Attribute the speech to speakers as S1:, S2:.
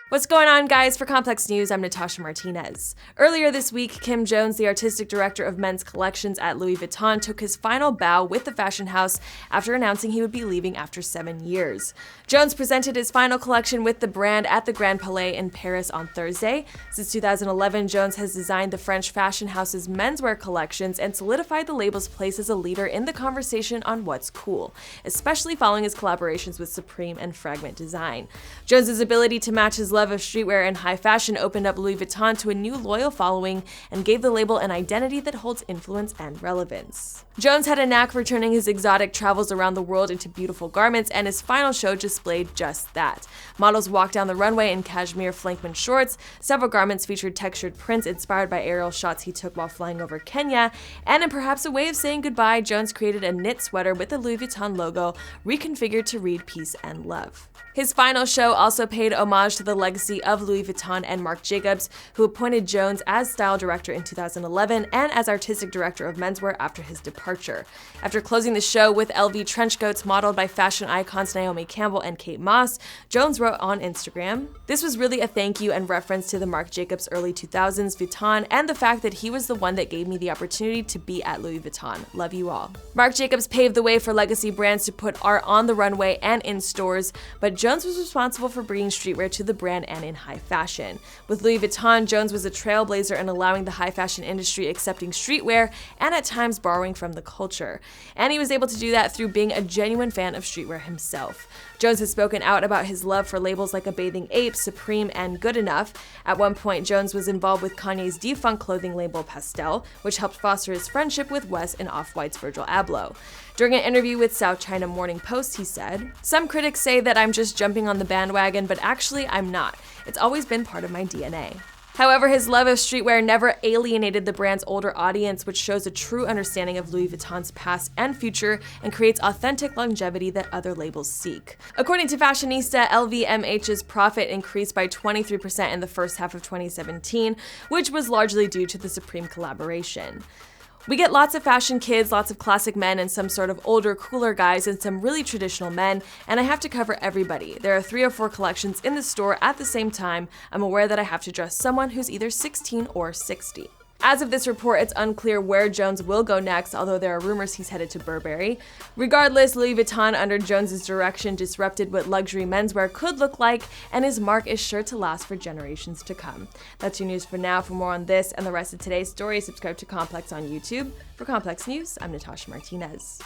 S1: What's going on, guys? For Complex News, I'm Natasha Martinez. Earlier this week, Kim Jones, the artistic director of men's collections at Louis Vuitton, took his final bow with the fashion house after announcing he would be leaving after 7 years. Jones presented his final collection with the brand at the Grand Palais in Paris on Thursday. Since 2011, Jones has designed the French fashion house's menswear collections and solidified the label's place as a leader in the conversation on what's cool, especially following his collaborations with Supreme and Fragment Design. Jones's ability to match his love of streetwear and high fashion opened up Louis Vuitton to a new loyal following and gave the label an identity that holds influence and relevance. Jones had a knack for turning his exotic travels around the world into beautiful garments, and his final show displayed just that. Models walked down the runway in cashmere flankman shorts, several garments featured textured prints inspired by aerial shots he took while flying over Kenya, and in perhaps a way of saying goodbye, Jones created a knit sweater with the Louis Vuitton logo, reconfigured to read peace and love. His final show also paid homage to the legacy of Louis Vuitton and Marc Jacobs, who appointed Jones as style director in 2011 and as artistic director of menswear after his departure. After closing the show with LV trench coats modeled by fashion icons Naomi Campbell and Kate Moss, Jones wrote on Instagram, "This was really a thank you and reference to the Marc Jacobs early 2000s Vuitton and the fact that he was the one that gave me the opportunity to be at Louis Vuitton. Love you all." Marc Jacobs paved the way for legacy brands to put art on the runway and in stores, but Jones was responsible for bringing streetwear to the brand and in high fashion. With Louis Vuitton, Jones was a trailblazer in allowing the high fashion industry accepting streetwear and at times borrowing from the culture. And he was able to do that through being a genuine fan of streetwear himself. Jones has spoken out about his love for labels like A Bathing Ape, Supreme, and Good Enough. At one point, Jones was involved with Kanye's defunct clothing label Pastel, which helped foster his friendship with Wes and Off-White's Virgil Abloh. During an interview with South China Morning Post, he said, "Some critics say that I'm just jumping on the bandwagon, but actually I'm not. It's always been part of my DNA." However, his love of streetwear never alienated the brand's older audience, which shows a true understanding of Louis Vuitton's past and future and creates authentic longevity that other labels seek. According to Fashionista, LVMH's profit increased by 23% in the first half of 2017, which was largely due to the Supreme collaboration. We get lots of fashion kids, lots of classic men, and some sort of older, cooler guys, and some really traditional men, and I have to cover everybody. There are 3 or 4 collections in the store at the same time. I'm aware that I have to dress someone who's either 16 or 60. As of this report, it's unclear where Jones will go next, although there are rumors he's headed to Burberry. Regardless, Louis Vuitton under Jones's direction disrupted what luxury menswear could look like, and his mark is sure to last for generations to come. That's your news for now. For more on this and the rest of today's story, subscribe to Complex on YouTube. For Complex News, I'm Natasha Martinez.